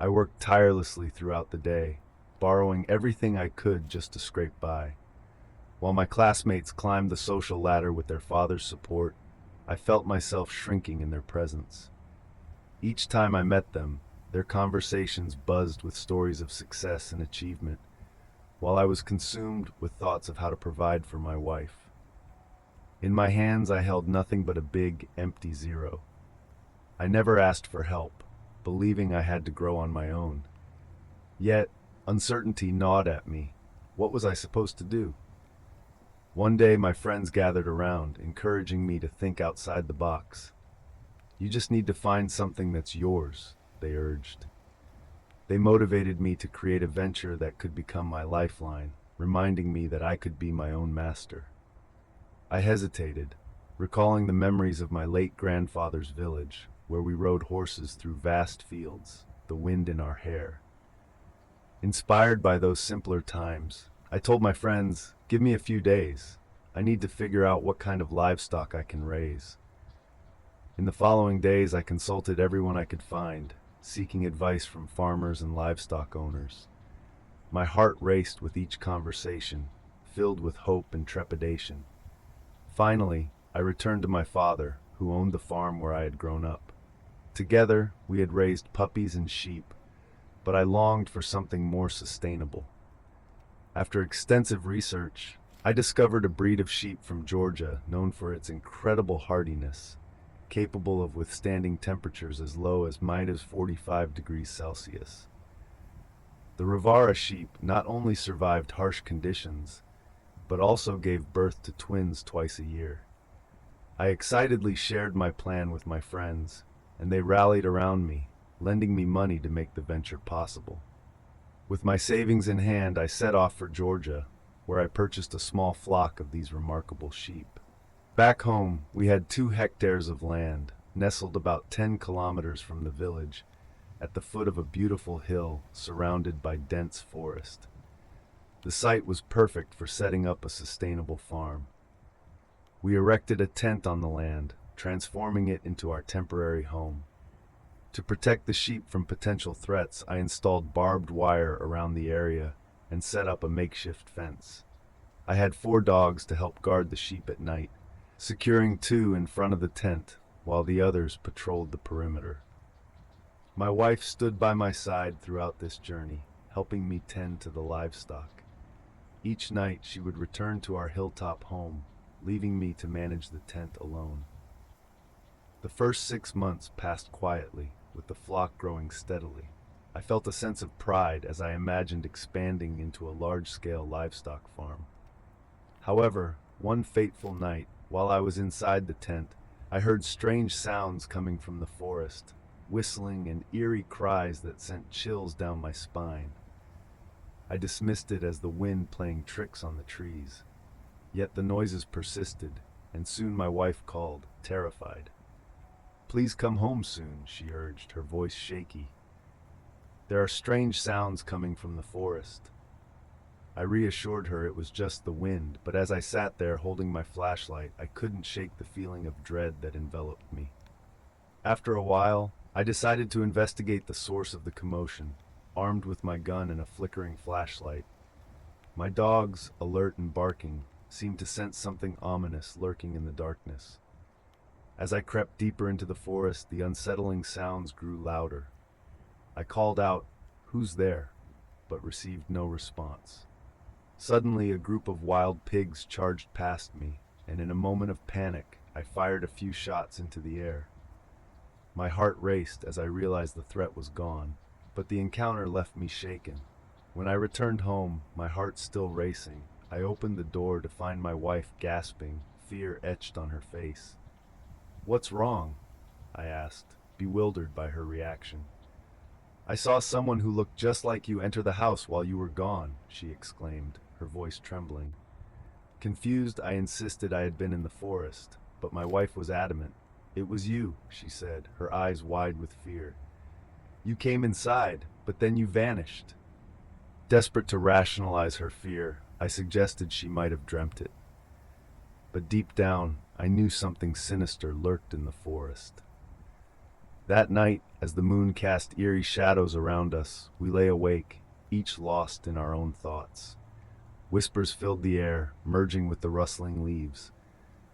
I worked tirelessly throughout the day, borrowing everything I could just to scrape by. While my classmates climbed the social ladder with their father's support, I felt myself shrinking in their presence. Each time I met them, their conversations buzzed with stories of success and achievement, while I was consumed with thoughts of how to provide for my wife. In my hands, I held nothing but a big, empty zero. I never asked for help, believing I had to grow on my own. Yet, uncertainty gnawed at me. What was I supposed to do? One day, my friends gathered around, encouraging me to think outside the box. You just need to find something that's yours, they urged. They motivated me to create a venture that could become my lifeline, reminding me that I could be my own master. I hesitated, recalling the memories of my late grandfather's village, where we rode horses through vast fields, the wind in our hair. Inspired by those simpler times, I told my friends, "Give me a few days. I need to figure out what kind of livestock I can raise." In the following days, I consulted everyone I could find, seeking advice from farmers and livestock owners. My heart raced with each conversation, filled with hope and trepidation. Finally, I returned to my father, who owned the farm where I had grown up. Together, we had raised puppies and sheep, but I longed for something more sustainable. After extensive research, I discovered a breed of sheep from Georgia known for its incredible hardiness, capable of withstanding temperatures as low as minus 45 degrees Celsius. The Rivara sheep not only survived harsh conditions, but also gave birth to twins twice a year. I excitedly shared my plan with my friends, and they rallied around me, lending me money to make the venture possible. With my savings in hand, I set off for Georgia, where I purchased a small flock of these remarkable sheep. Back home, we had 2 hectares of land, nestled about 10 kilometers from the village, at the foot of a beautiful hill surrounded by dense forest. The site was perfect for setting up a sustainable farm. We erected a tent on the land, transforming it into our temporary home. To protect the sheep from potential threats, I installed barbed wire around the area and set up a makeshift fence. I had 4 dogs to help guard the sheep at night, securing 2 in front of the tent while the others patrolled the perimeter. My wife stood by my side throughout this journey, helping me tend to the livestock. Each night she would return to our hilltop home, leaving me to manage the tent alone. The first 6 months passed quietly, with the flock growing steadily. I felt a sense of pride as I imagined expanding into a large-scale livestock farm. However, one fateful night, while I was inside the tent, I heard strange sounds coming from the forest, whistling and eerie cries that sent chills down my spine. I dismissed it as the wind playing tricks on the trees. Yet the noises persisted, and soon my wife called, terrified. "Please come home soon," she urged, her voice shaky. "There are strange sounds coming from the forest." I reassured her it was just the wind, but as I sat there holding my flashlight, I couldn't shake the feeling of dread that enveloped me. After a while, I decided to investigate the source of the commotion, armed with my gun and a flickering flashlight. My dogs, alert and barking, seemed to sense something ominous lurking in the darkness. As I crept deeper into the forest, the unsettling sounds grew louder. I called out, "Who's there?" but received no response. Suddenly, a group of wild pigs charged past me, and in a moment of panic, I fired a few shots into the air. My heart raced as I realized the threat was gone, but the encounter left me shaken. When I returned home, my heart still racing, I opened the door to find my wife gasping, fear etched on her face. "What's wrong?" I asked, bewildered by her reaction. "I saw someone who looked just like you enter the house while you were gone," she exclaimed, her voice trembling. Confused, I insisted I had been in the forest, but my wife was adamant. "It was you," she said, her eyes wide with fear. "You came inside, but then you vanished." Desperate to rationalize her fear, I suggested she might have dreamt it. But deep down, I knew something sinister lurked in the forest. That night, as the moon cast eerie shadows around us, we lay awake, each lost in our own thoughts. Whispers filled the air, merging with the rustling leaves.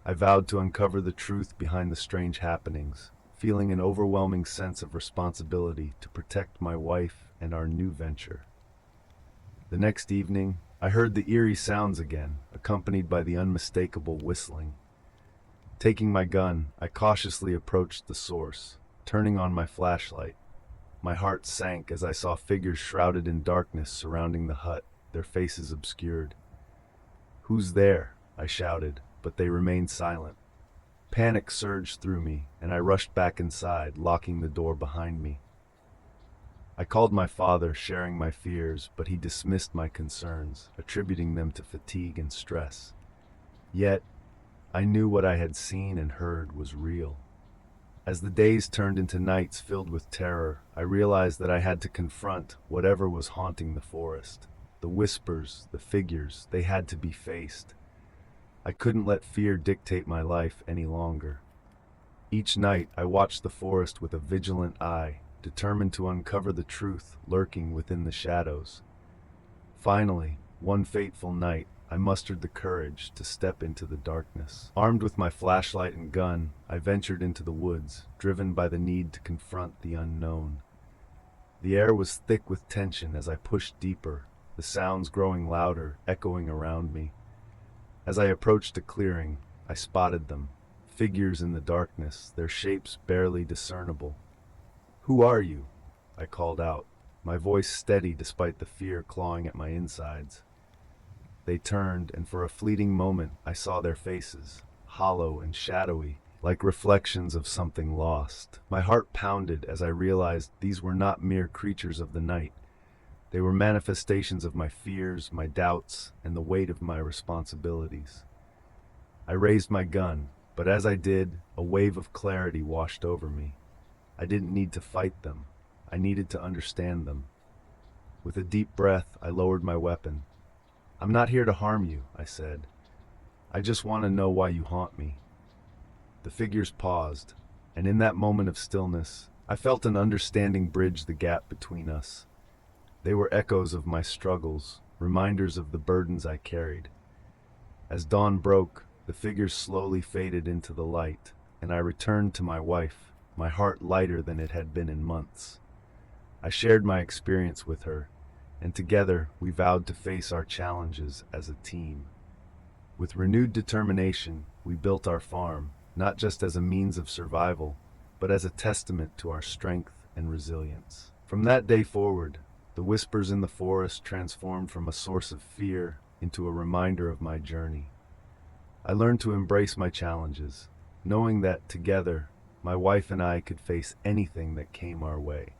I vowed to uncover the truth behind the strange happenings, feeling an overwhelming sense of responsibility to protect my wife and our new venture. The next evening, I heard the eerie sounds again, accompanied by the unmistakable whistling. Taking my gun, I cautiously approached the source, turning on my flashlight. My heart sank as I saw figures shrouded in darkness surrounding the hut, their faces obscured. "Who's there?" I shouted, but they remained silent. Panic surged through me, and I rushed back inside, locking the door behind me. I called my father, sharing my fears, but he dismissed my concerns, attributing them to fatigue and stress. Yet, I knew what I had seen and heard was real. As the days turned into nights filled with terror, I realized that I had to confront whatever was haunting the forest. The whispers, the figures, they had to be faced. I couldn't let fear dictate my life any longer. Each night, I watched the forest with a vigilant eye, determined to uncover the truth lurking within the shadows. Finally, one fateful night, I mustered the courage to step into the darkness. Armed with my flashlight and gun, I ventured into the woods, driven by the need to confront the unknown. The air was thick with tension as I pushed deeper, the sounds growing louder, echoing around me. As I approached a clearing, I spotted them, figures in the darkness, their shapes barely discernible. "Who are you?" I called out, my voice steady despite the fear clawing at my insides. They turned, and for a fleeting moment I saw their faces, hollow and shadowy, like reflections of something lost. My heart pounded as I realized these were not mere creatures of the night. They were manifestations of my fears, my doubts, and the weight of my responsibilities. I raised my gun, but as I did, a wave of clarity washed over me. I didn't need to fight them. I needed to understand them. With a deep breath, I lowered my weapon. "I'm not here to harm you," I said. "I just want to know why you haunt me." The figures paused, and in that moment of stillness, I felt an understanding bridge the gap between us. They were echoes of my struggles, reminders of the burdens I carried. As dawn broke, the figures slowly faded into the light, and I returned to my wife, my heart lighter than it had been in months. I shared my experience with her, and together we vowed to face our challenges as a team. With renewed determination, we built our farm, not just as a means of survival, but as a testament to our strength and resilience. From that day forward, the whispers in the forest transformed from a source of fear into a reminder of my journey. I learned to embrace my challenges, knowing that together, my wife and I could face anything that came our way.